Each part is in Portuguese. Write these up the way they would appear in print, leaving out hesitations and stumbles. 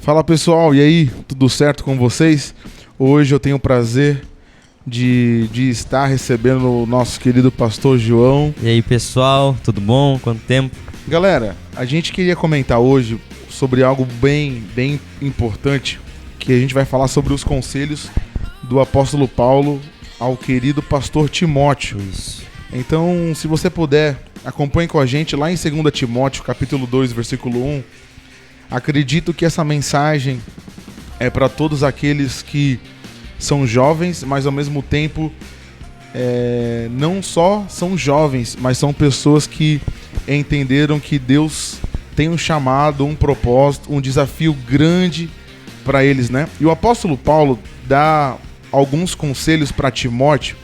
Fala pessoal, e aí, tudo certo com vocês? Hoje eu tenho o prazer de estar recebendo o nosso querido pastor João. E aí pessoal, tudo bom? Quanto tempo? Galera, a gente queria comentar hoje sobre algo bem importante, que a gente vai falar sobre os conselhos do apóstolo Paulo ao querido pastor Timóteo. Isso. Então, se você puder, acompanhe com a gente lá em 2 Timóteo, capítulo 2, versículo 1. Acredito que essa mensagem é para todos aqueles que são jovens, mas ao mesmo tempo não só são jovens, mas são pessoas que entenderam que Deus tem um chamado, um propósito, um desafio grande para eles, né? E o apóstolo Paulo dá alguns conselhos para Timóteo,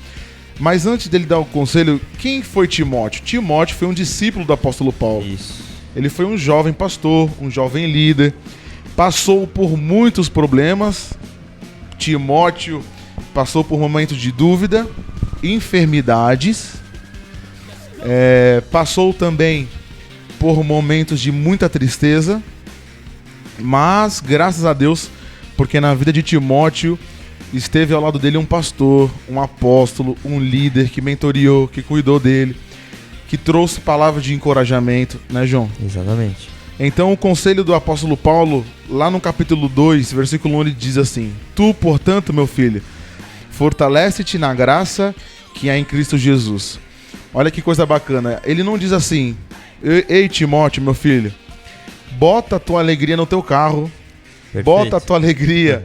mas antes dele dar o conselho, quem foi Timóteo? Timóteo foi um discípulo do apóstolo Paulo. Isso. Ele foi um jovem pastor, um jovem líder, passou por muitos problemas. Timóteo passou por momentos de dúvida, enfermidades, passou também por momentos de muita tristeza, mas graças a Deus, porque na vida de Timóteo esteve ao lado dele um pastor, um apóstolo, um líder que mentoriou, que cuidou dele, que trouxe palavras de encorajamento, né, João? Exatamente. Então o conselho do apóstolo Paulo, lá no capítulo 2, versículo 1, ele diz assim: Tu, portanto, meu filho, fortalece-te na graça que há em Cristo Jesus. Olha que coisa bacana. Ele não diz assim: Ei, Timóteo, meu filho, bota a tua alegria no teu carro. Perfeito. Bota a tua alegria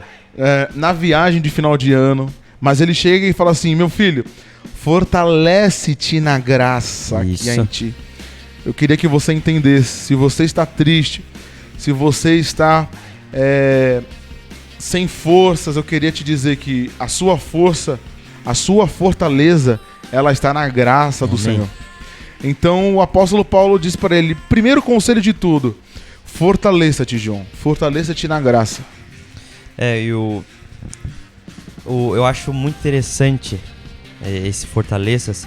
na viagem de final de ano. Mas ele chega e fala assim: Meu filho, fortalece-te na graça que há em ti. Eu queria que você entendesse, se você está triste, se você está sem forças, eu queria te dizer que a sua força, a sua fortaleza, ela está na graça do Senhor. Então o apóstolo Paulo diz para ele, primeiro conselho de tudo, fortaleça-te, João, fortaleça-te na graça. Eu acho muito interessante esse fortaleça-se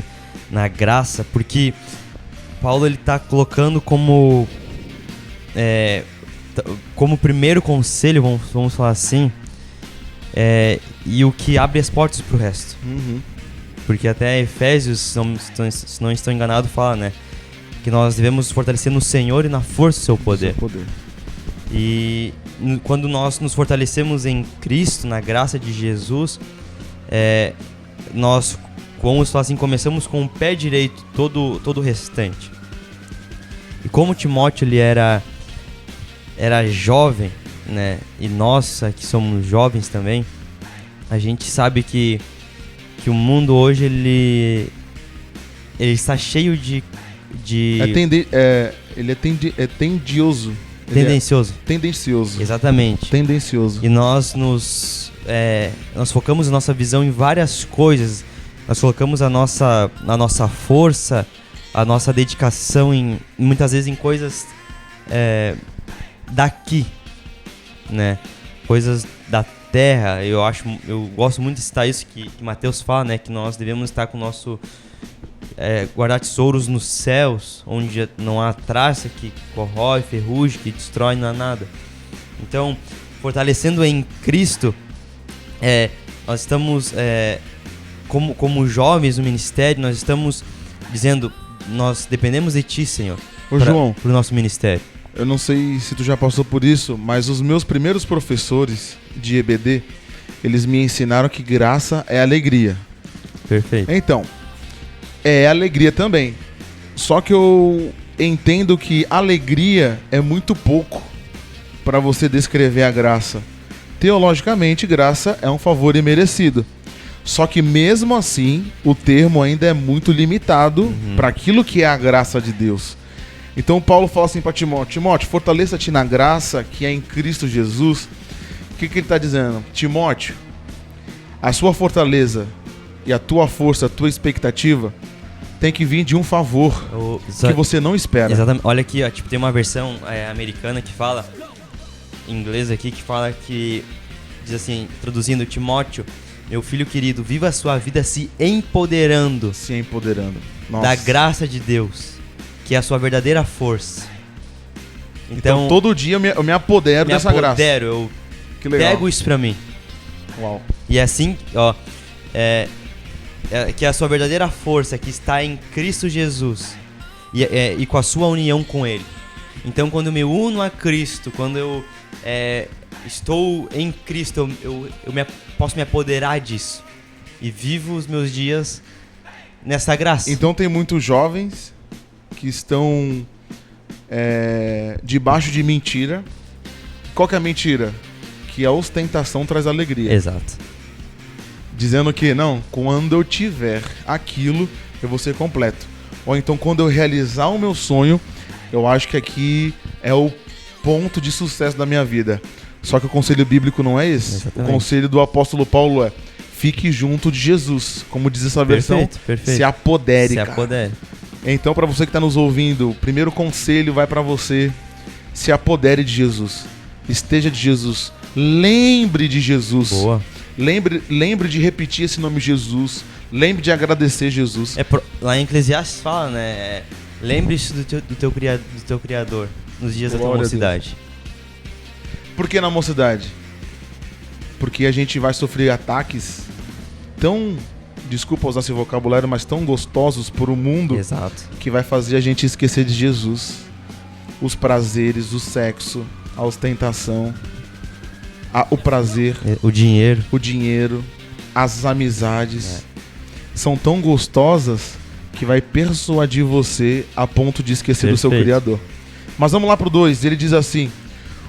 na graça, porque Paulo ele está colocando como primeiro conselho, vamos falar assim, e o que abre as portas para o resto. Uhum. Porque até Efésios, se não estou enganado, fala, né, que nós devemos nos fortalecer no Senhor e na força do seu poder. E quando nós nos fortalecemos em Cristo, na graça de Jesus, nós, vamos falar assim, começamos com o pé direito todo o restante. E como Timóteo ele era jovem, né, e nós que somos jovens também, a gente sabe que o mundo hoje ele está cheio de ele é tendioso. Tendencioso. Tendencioso. Exatamente. Tendencioso. E nós focamos a nossa visão em várias coisas. Nós colocamos a nossa força, a nossa dedicação muitas vezes em coisas daqui, né? Coisas da terra. Eu gosto muito de citar isso que Mateus fala, né? Que nós devemos estar com o nosso guardar tesouros nos céus, onde não há traça que corrói, ferrugem, que destrói, não há nada. Então, fortalecendo em Cristo, nós estamos, como jovens no ministério, nós estamos dizendo, nós dependemos de Ti, Senhor, João, para o nosso ministério. Eu não sei se tu já passou por isso, mas os meus primeiros professores de EBD, eles me ensinaram que graça é alegria. Perfeito. Então, é alegria também. Só que eu entendo que alegria é muito pouco para você descrever a graça. Teologicamente, graça é um favor imerecido. Só que mesmo assim, o termo ainda é muito limitado para aquilo que é a graça de Deus. Então Paulo fala assim para Timóteo: Timóteo, fortaleça-te na graça que é em Cristo Jesus. O que ele está dizendo? Timóteo, a sua fortaleza e a tua força, a tua expectativa tem que vir de um favor que você não espera. Exatamente. Olha aqui, ó, tem uma versão americana que fala, em inglês aqui, que fala que, diz assim, traduzindo: Timóteo, meu filho querido, viva a sua vida se empoderando. Nossa. Da graça de Deus, que é a sua verdadeira força. Então todo dia eu me apodero dessa graça. Eu pego isso pra mim. Uau. E assim, ó, que a sua verdadeira força que está em Cristo Jesus e com a sua união com Ele. Então quando eu me uno a Cristo, quando eu estou em Cristo, eu posso me apoderar disso. E vivo os meus dias nessa graça. Então tem muitos jovens que estão debaixo de mentira. Qual que é a mentira? Que a ostentação traz alegria. Exato. Dizendo que, não, quando eu tiver aquilo, eu vou ser completo. Ou então, quando eu realizar o meu sonho, eu acho que aqui é o ponto de sucesso da minha vida. Só que o conselho bíblico não é esse. Exatamente. O conselho do apóstolo Paulo é: fique junto de Jesus. Como diz essa versão, perfeito. se apodere, Se cara. apodere. Então, para você que está nos ouvindo, o primeiro conselho vai para você: se apodere de Jesus. Esteja de Jesus. Lembre de Jesus. Boa. Lembre de repetir esse nome Jesus. Lembre de agradecer Jesus. Lá em Eclesiastes fala, né? Lembre-se do teu Criador nos dias da tua mocidade. Por que na mocidade? Porque a gente vai sofrer ataques tão, desculpa usar esse vocabulário, mas tão gostosos por um mundo. Exato. Que vai fazer a gente esquecer de Jesus. Os prazeres, o sexo, a ostentação, o prazer, o dinheiro, as amizades. São tão gostosas que vai persuadir você a ponto de esquecer do seu Criador. Mas vamos lá pro 2. Ele diz assim: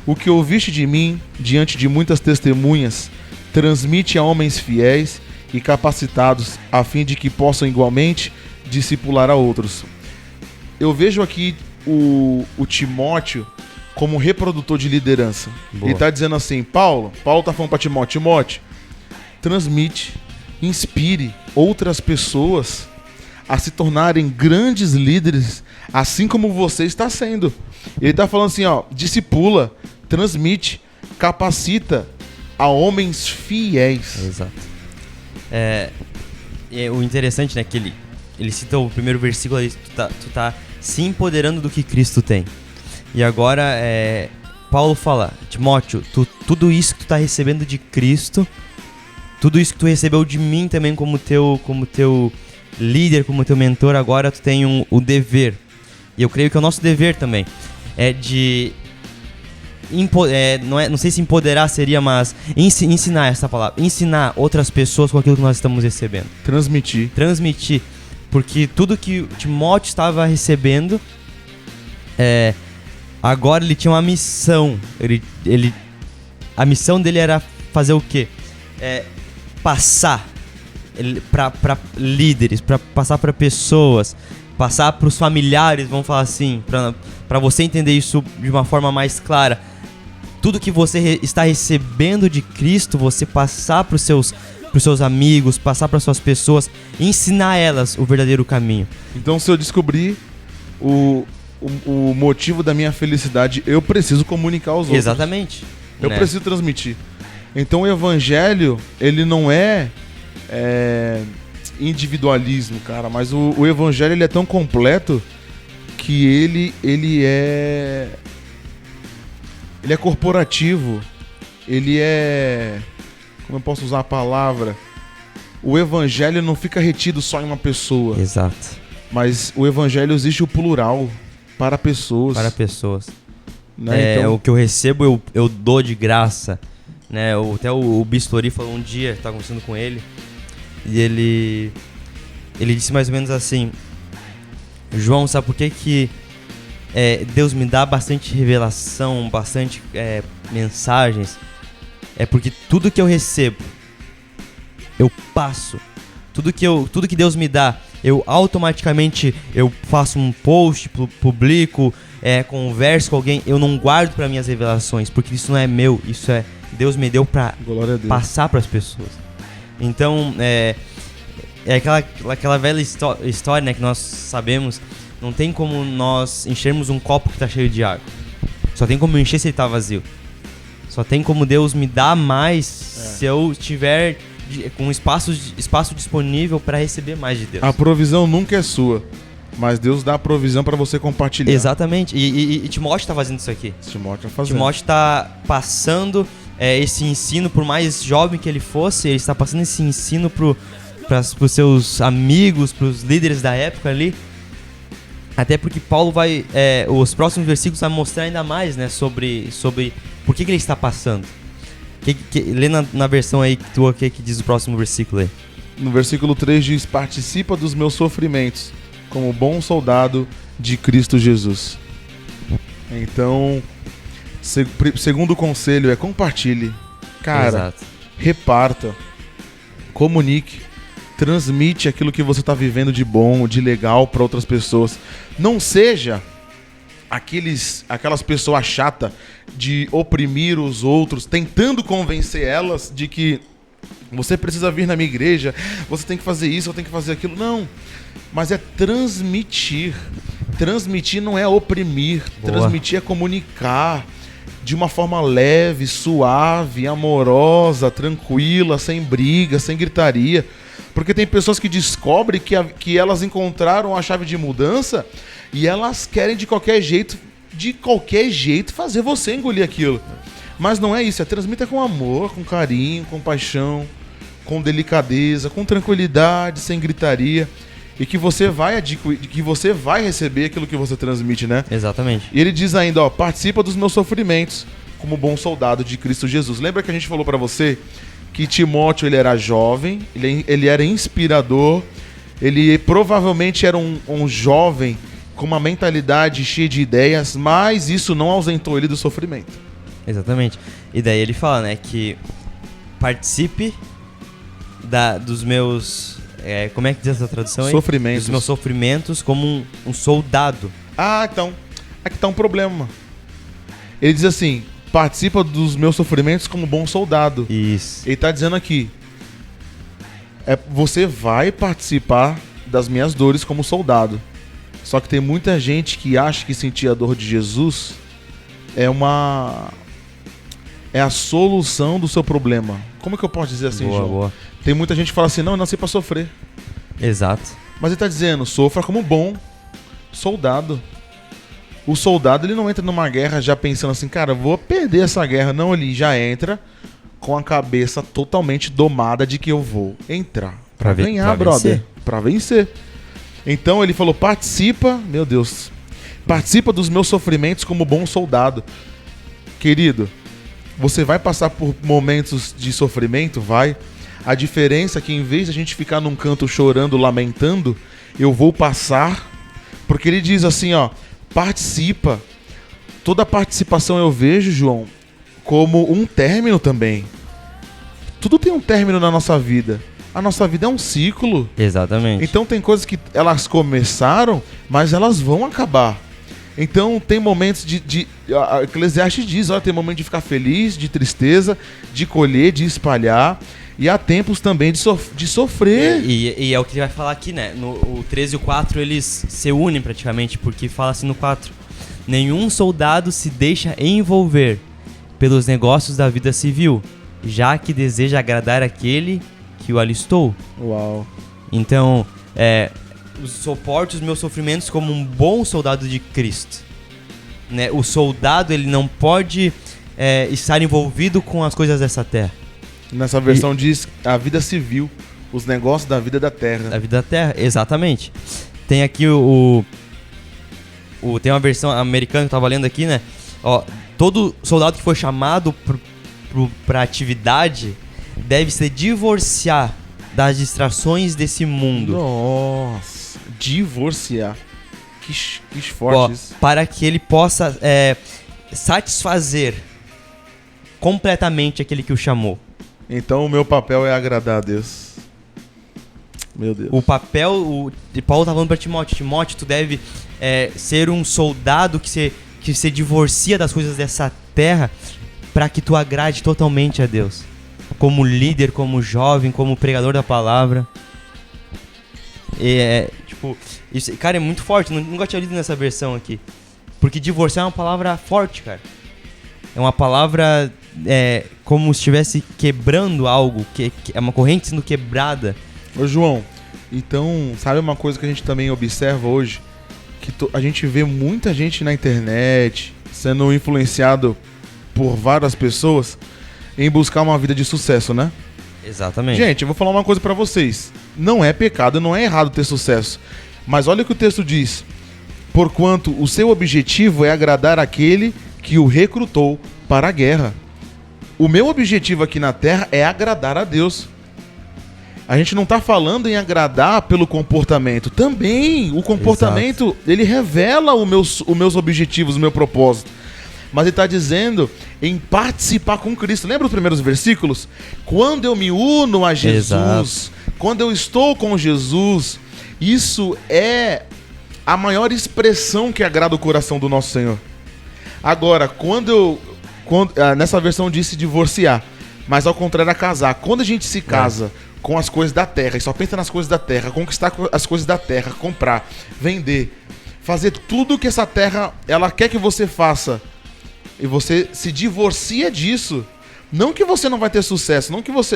o que ouviste de mim diante de muitas testemunhas, transmite a homens fiéis e capacitados, a fim de que possam igualmente discipular a outros. Eu vejo aqui o Timóteo como reprodutor de liderança. Boa. Ele está dizendo assim: Paulo está falando para Timóteo: transmite, inspire outras pessoas a se tornarem grandes líderes, assim como você está sendo. Ele está falando assim, discipula, transmite, capacita a homens fiéis. Exato. O interessante, né, que ele cita o primeiro versículo ali: tu tá se empoderando do que Cristo tem. E agora Paulo fala: Timóteo, tudo isso que tu tá recebendo de Cristo, tudo isso que tu recebeu de mim também como teu líder, como teu mentor, agora tu tem o dever. E eu creio que é o nosso dever também é de não sei se empoderar seria, mas ensinar essa palavra, ensinar outras pessoas com aquilo que nós estamos recebendo. Transmitir, porque tudo que Timóteo estava recebendo, agora ele tinha uma missão. A missão dele era fazer o quê? Passar para líderes, para passar para pessoas, passar para os familiares, vamos falar assim, para você entender isso de uma forma mais clara. Tudo que você está recebendo de Cristo, você passar para os seus amigos, passar para suas pessoas, ensinar elas o verdadeiro caminho. Então, se eu descobrir o motivo da minha felicidade, eu preciso comunicar aos outros. Exatamente. Eu preciso transmitir. Então, o evangelho, ele não é individualismo, cara, mas o evangelho, ele é tão completo que ele é corporativo, ele é... Como eu posso usar a palavra? O evangelho não fica retido só em uma pessoa. Exato. Mas o evangelho existe o plural para pessoas. Para pessoas. Né? Então... O que eu recebo, eu dou de graça. Né? Até o Bistori falou um dia, estava conversando com ele, e ele disse mais ou menos assim: João, sabe por que Deus me dá bastante revelação, bastante mensagens? É porque tudo que eu recebo, eu passo. Tudo que Deus me dá, eu automaticamente faço um post, publico, converso com alguém. Eu não guardo para minhas revelações, porque isso não é meu, isso Deus me deu para passar para as pessoas. Então, aquela velha história, né, que nós sabemos. Não tem como nós enchermos um copo que está cheio de água. Só tem como encher se ele está vazio. Só tem como Deus me dar mais se eu tiver com espaço disponível para receber mais de Deus. A provisão nunca é sua. Mas Deus dá a provisão para você compartilhar. Exatamente. E Timóteo tá fazendo isso aqui. Timóteo tá fazendo. Timóteo tá passando esse ensino, por mais jovem que ele fosse, ele está passando esse ensino pros seus amigos, pros líderes da época ali. Até porque Paulo vai... os próximos versículos vão mostrar ainda mais, né? Sobre por que ele está passando. Lê na versão aí que diz o próximo versículo aí. No versículo 3 diz: participa dos meus sofrimentos, como bom soldado de Cristo Jesus. Então, segundo conselho é compartilhe. Cara, Exato. reparta, comunique, transmite aquilo que você está vivendo de bom, de legal para outras pessoas. Não seja aquelas pessoas chatas de oprimir os outros, tentando convencer elas de que você precisa vir na minha igreja, você tem que fazer isso, você tem que fazer aquilo. Não, mas é transmitir. Transmitir não é oprimir. Boa. Transmitir é comunicar de uma forma leve, suave, amorosa, tranquila, sem briga, sem gritaria. Porque tem pessoas que descobrem que elas encontraram a chave de mudança e elas querem de qualquer jeito fazer você engolir aquilo. Mas não é isso, transmita com amor, com carinho, com paixão, com delicadeza, com tranquilidade, sem gritaria. E que você vai adquirir, que você vai receber aquilo que você transmite, né? Exatamente. E ele diz ainda, participa dos meus sofrimentos como bom soldado de Cristo Jesus. Lembra que a gente falou pra você que Timóteo, ele era jovem, ele era inspirador, ele provavelmente era um jovem com uma mentalidade cheia de ideias, mas isso não ausentou ele do sofrimento. Exatamente. E daí ele fala, né, que participe dos meus... como é que diz essa tradução aí? Sofrimentos. Dos meus sofrimentos como um soldado. Então, aqui tá um problema. Ele diz assim, participa dos meus sofrimentos como bom soldado. Isso. Ele tá dizendo aqui, você vai participar das minhas dores como soldado. Só que tem muita gente que acha que sentir a dor de Jesus é a solução do seu problema. Como é que eu posso dizer assim, João? Boa. Tem muita gente que fala assim, não, eu nasci pra sofrer. Exato. Mas ele tá dizendo, sofra como bom soldado. O soldado, ele não entra numa guerra já pensando assim, cara, vou perder essa guerra. Não, ele já entra com a cabeça totalmente domada de que eu vou entrar pra ganhar, brother. Pra vencer. Então ele falou, participa dos meus sofrimentos como bom soldado. Querido, você vai passar por momentos de sofrimento? Vai. A diferença é que em vez de a gente ficar num canto chorando, lamentando, eu vou passar, porque ele diz assim, participa. Toda participação eu vejo, João, como um término também. Tudo tem um término na nossa vida. A nossa vida é um ciclo. Exatamente. Então tem coisas que elas começaram, mas elas vão acabar. Então tem momentos a Eclesiastes diz, tem momento de ficar feliz, de tristeza, de colher, de espalhar. E há tempos também de sofrer. E é o que ele vai falar aqui, né? O 13 e o 4, eles se unem praticamente, porque fala assim no 4. Nenhum soldado se deixa envolver pelos negócios da vida civil, já que deseja agradar aquele que o alistou. Uau. Então, suporte os meus sofrimentos como um bom soldado de Cristo. Né? O soldado, ele não pode estar envolvido com as coisas dessa terra. Nessa versão diz a vida civil, os negócios da vida da terra. Da vida da terra, exatamente. Tem aqui tem uma versão americana que eu tava lendo aqui, né? Todo soldado que foi chamado pra atividade deve se divorciar das distrações desse mundo. Nossa, divorciar. Que forte isso. Para que ele possa satisfazer completamente aquele que o chamou. Então o meu papel é agradar a Deus. Meu Deus. O papel, Paulo tá falando pra Timóteo. Timóteo, tu deve ser um soldado que se divorcia das coisas dessa terra para que tu agrade totalmente a Deus. Como líder, como jovem, como pregador da palavra. Isso, cara, é muito forte. Nunca tinha lido nessa versão aqui. Porque divorciar é uma palavra forte, cara. É uma palavra como se estivesse quebrando algo, que é uma corrente sendo quebrada. Ô João, Então, sabe uma coisa que a gente também observa hoje? Que a gente vê muita gente na internet sendo influenciado por várias pessoas em buscar uma vida de sucesso, né? Exatamente. Gente, eu vou falar uma coisa pra vocês. Não é pecado, não é errado ter sucesso. Mas olha o que o texto diz. Porquanto o seu objetivo é agradar aquele que o recrutou para a guerra. O meu objetivo aqui na Terra é agradar a Deus. A gente não está falando em agradar pelo comportamento. Também o comportamento, ele revela os meus objetivos, o meu propósito. Mas ele está dizendo em participar com Cristo. Lembra os primeiros versículos? Quando eu me uno a Jesus, quando eu estou com Jesus, isso é a maior expressão que agrada o coração do nosso Senhor. Agora, nessa versão diz se divorciar, mas ao contrário é casar. Quando a gente se casa com as coisas da terra e só pensa nas coisas da terra, conquistar as coisas da terra, comprar, vender, fazer tudo que essa terra ela quer que você faça, e você se divorcia disso, não que você não vai ter sucesso,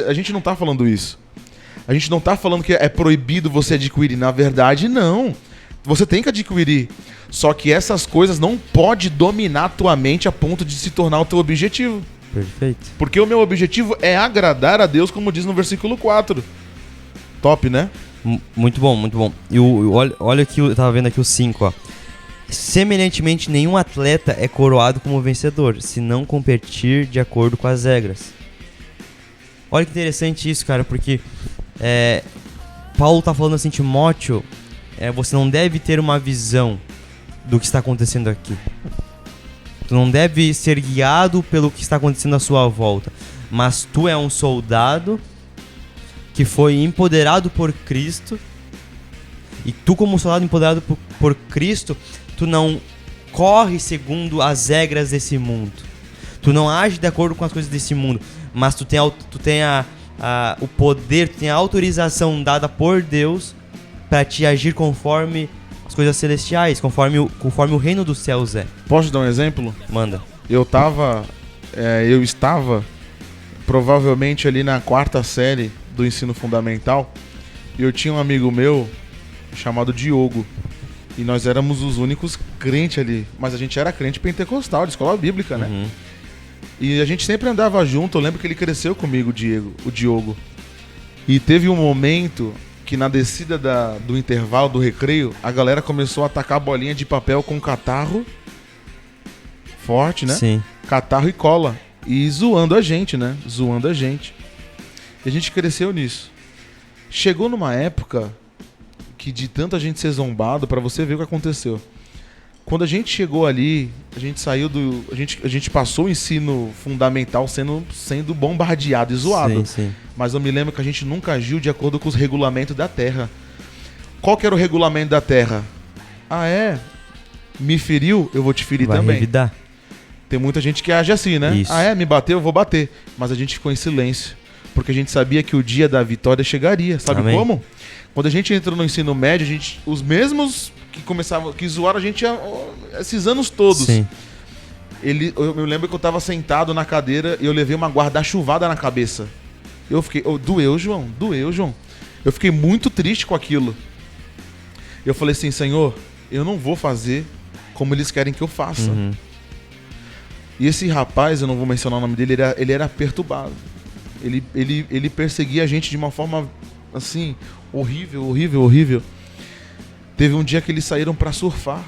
a gente não tá falando isso. A gente não tá falando que é proibido você adquirir, na verdade não. Você tem que adquirir, só que essas coisas não podem dominar a tua mente a ponto de se tornar o teu objetivo. Perfeito. Porque o meu objetivo é agradar a Deus, como diz no versículo 4. Top, né? Muito bom, muito bom. E olha aqui, eu tava vendo aqui o 5, ó. Semelhantemente, nenhum atleta é coroado como vencedor, se não competir de acordo com as regras. Olha que interessante isso, cara, porque Paulo tá falando assim, Timóteo, você não deve ter uma visão do que está acontecendo aqui. Tu não deve ser guiado pelo que está acontecendo à sua volta, mas tu é um soldado que foi empoderado por Cristo, e tu, como soldado empoderado por Cristo, tu não corre segundo as regras desse mundo. Tu não age de acordo com as coisas desse mundo, mas tu tem o poder, tu tem a autorização dada por Deus para te agir conforme as coisas celestiais, conforme o reino dos céus é. Posso dar um exemplo? Manda. Eu estava provavelmente ali na 4ª série do ensino fundamental, e eu tinha um amigo meu chamado Diogo, e nós éramos os únicos crentes ali, mas a gente era crente pentecostal, de escola bíblica, né? Uhum. E a gente sempre andava junto. Eu lembro que ele cresceu comigo, o Diogo. E teve um momento que na descida do intervalo, do recreio, a galera começou a atacar bolinha de papel com catarro forte, né? Sim. Catarro e cola. E zoando a gente, né? Zoando a gente. E a gente cresceu nisso. Chegou numa época que de tanta gente ser zombado, pra você ver o que aconteceu. Quando a gente chegou ali, a gente saiu a gente passou o ensino fundamental sendo bombardeado e zoado. Sim, sim. Mas eu me lembro que a gente nunca agiu de acordo com os regulamentos da terra. Qual que era o regulamento da terra? Ah, é? Me feriu, eu vou te ferir Vai também. revidar. Tem muita gente que age assim, né? Isso. Ah, é? Me bateu, eu vou bater. Mas a gente ficou em silêncio, porque a gente sabia que o dia da vitória chegaria. Sabe Amém. como? Quando a gente entrou no ensino médio, os mesmos que zoaram a gente esses anos todos. Sim. Eu lembro que eu tava sentado na cadeira e eu levei uma guarda-chuvada na cabeça. Eu fiquei... doeu, João. Eu fiquei muito triste com aquilo. Eu falei assim, Senhor, eu não vou fazer como eles querem que eu faça. Uhum. E esse rapaz, eu não vou mencionar o nome dele, ele era perturbado. Ele perseguia a gente de uma forma, assim, horrível. Teve um dia que eles saíram pra surfar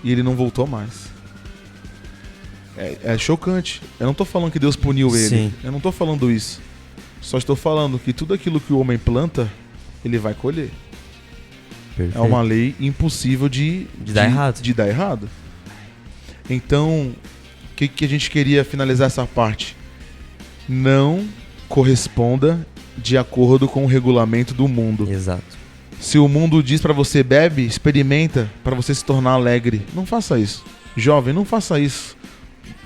e ele não voltou mais. É chocante. Eu não tô falando que Deus puniu ele. Sim. Eu não tô falando isso. Só estou falando que tudo aquilo que o homem planta, ele vai colher. Perfeito. É uma lei impossível de dar errado. De dar errado. Então, o que a gente queria finalizar essa parte? Não corresponda de acordo com o regulamento do mundo. Exato. Se o mundo diz pra você bebe, experimenta pra você se tornar alegre. Não faça isso. Jovem, não faça isso.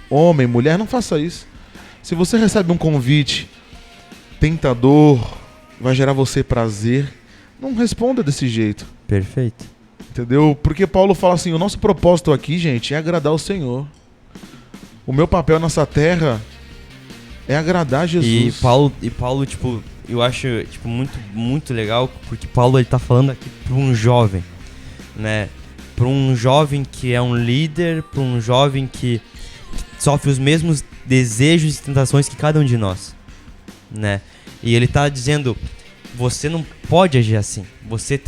Homem, mulher, não faça isso. Se você recebe um convite tentador, vai gerar você prazer, não responda desse jeito. Perfeito. Entendeu? Porque Paulo fala assim, o nosso propósito aqui, gente, é agradar o Senhor. O meu papel nessa terra é agradar Jesus. E Paulo, tipo, eu acho tipo, muito, muito legal, porque Paulo ele tá falando aqui para um jovem, né? Para um jovem que é um líder, para um jovem que sofre os mesmos desejos e tentações que cada um de nós, né? E ele tá dizendo, você não pode agir assim. Você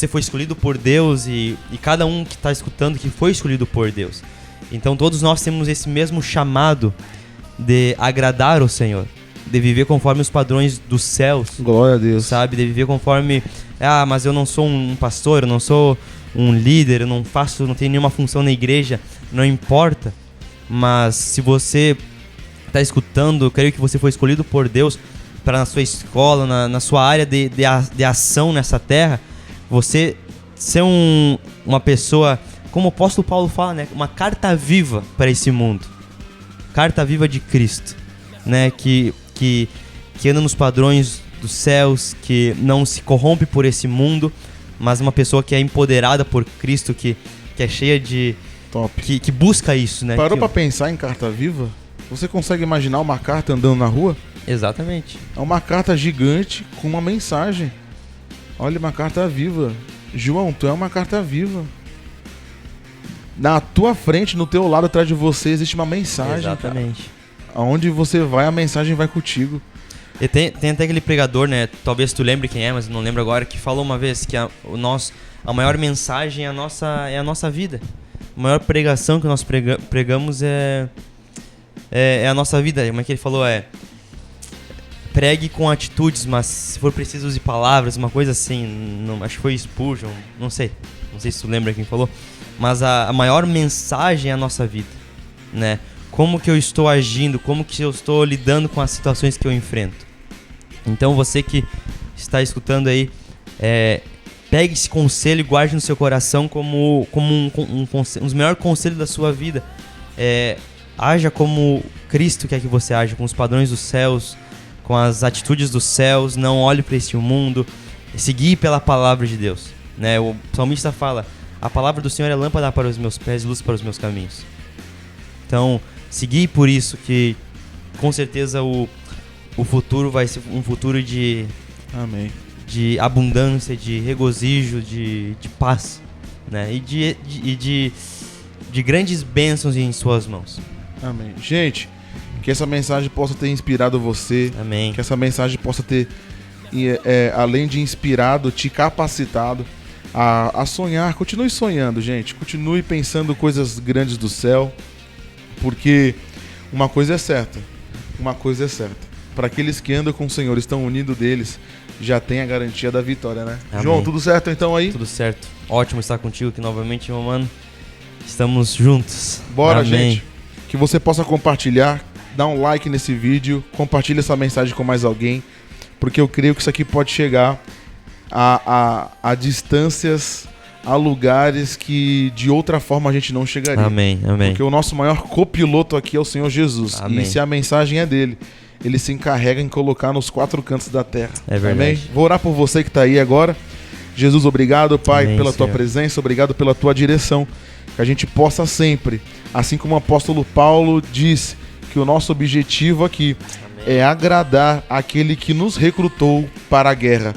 foi escolhido por Deus e cada um que está escutando que foi escolhido por Deus. Então todos nós temos esse mesmo chamado de agradar o Senhor, de viver conforme os padrões dos céus. Glória a Deus. Sabe? De viver conforme, mas eu não sou um pastor, eu não sou um líder, eu não tenho nenhuma função na igreja, não importa. Mas se você está escutando, eu creio que você foi escolhido por Deus para na sua escola, na sua área de ação nessa terra, você ser uma pessoa, como o apóstolo Paulo fala, né? Uma carta viva para esse mundo. Carta viva de Cristo, né? Que anda nos padrões dos céus, que não se corrompe por esse mundo, mas uma pessoa que é empoderada por Cristo, que é cheia de... Top. Que busca isso, né? Parou pra pensar em carta viva? Você consegue imaginar uma carta andando na rua? Exatamente. É uma carta gigante com uma mensagem. Olha, uma carta viva. João, tu é uma carta viva. Na tua frente, no teu lado, atrás de você, existe uma mensagem. Exatamente. Cara. Aonde você vai, a mensagem vai contigo. E tem até aquele pregador, né? Talvez tu lembre quem é, mas não lembro agora, que falou uma vez que a maior mensagem é a nossa vida. A maior pregação que nós pregamos é a nossa vida. Como é que ele falou? Pregue com atitudes, mas se for preciso use palavras, uma coisa assim. Não, acho que foi Spurgeon, não sei se tu lembra quem falou. Mas a maior mensagem é a nossa vida, né? Como que eu estou agindo, como que eu estou lidando com as situações que eu enfrento. Então você que está escutando aí, pegue esse conselho e guarde no seu coração como um dos melhores conselhos da sua vida. Haja como Cristo quer que você haja, com os padrões dos céus, com as atitudes dos céus. Não olhe para este mundo, seguir pela palavra de Deus, né? O salmista fala, a palavra do Senhor é lâmpada para os meus pés e luz para os meus caminhos. Então, seguir por isso, que com certeza o futuro vai ser um futuro de... Amém. De abundância, de regozijo, de paz, né? E de grandes bênçãos em suas mãos. Amém. Gente, que essa mensagem possa ter inspirado você. Amém. Que essa mensagem possa ter, além de inspirado, te capacitado a sonhar. Continue sonhando, gente. Continue pensando coisas grandes do céu. Porque uma coisa é certa. Para aqueles que andam com o Senhor, estão unidos deles, já tem a garantia da vitória, né? Amém. João, tudo certo então aí? Tudo certo. Ótimo estar contigo aqui novamente, meu mano. Estamos juntos. Bora, Amém. gente. Que você possa compartilhar, dar um like nesse vídeo, compartilha essa mensagem com mais alguém, porque eu creio que isso aqui pode chegar a distâncias, a lugares que de outra forma a gente não chegaria. Amém. Porque o nosso maior copiloto aqui é o Senhor Jesus. Amém. E se a mensagem é dele, ele se encarrega em colocar nos 4 cantos da terra. É verdade. Amém? Vou orar por você que está aí agora. Jesus, obrigado, Pai, Amém, pela Senhor. tua presença, obrigado pela tua direção. Que a gente possa sempre, assim como o apóstolo Paulo disse, que o nosso objetivo aqui é agradar aquele que nos recrutou para a guerra.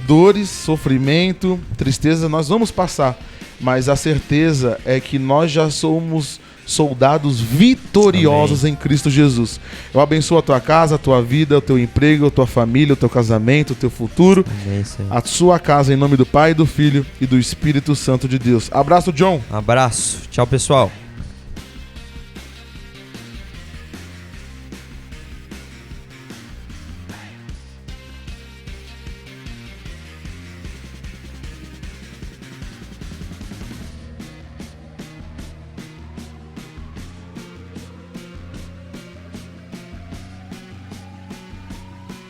Dores, sofrimento, tristeza nós vamos passar, mas a certeza é que nós já somos soldados vitoriosos em Cristo Jesus. Eu abençoo a tua casa, a tua vida, o teu emprego, a tua família, o teu casamento, o teu futuro. Amém, Senhor. A sua casa, em nome do Pai, do Filho e do Espírito Santo de Deus. Abraço, John. Um abraço. Tchau, pessoal.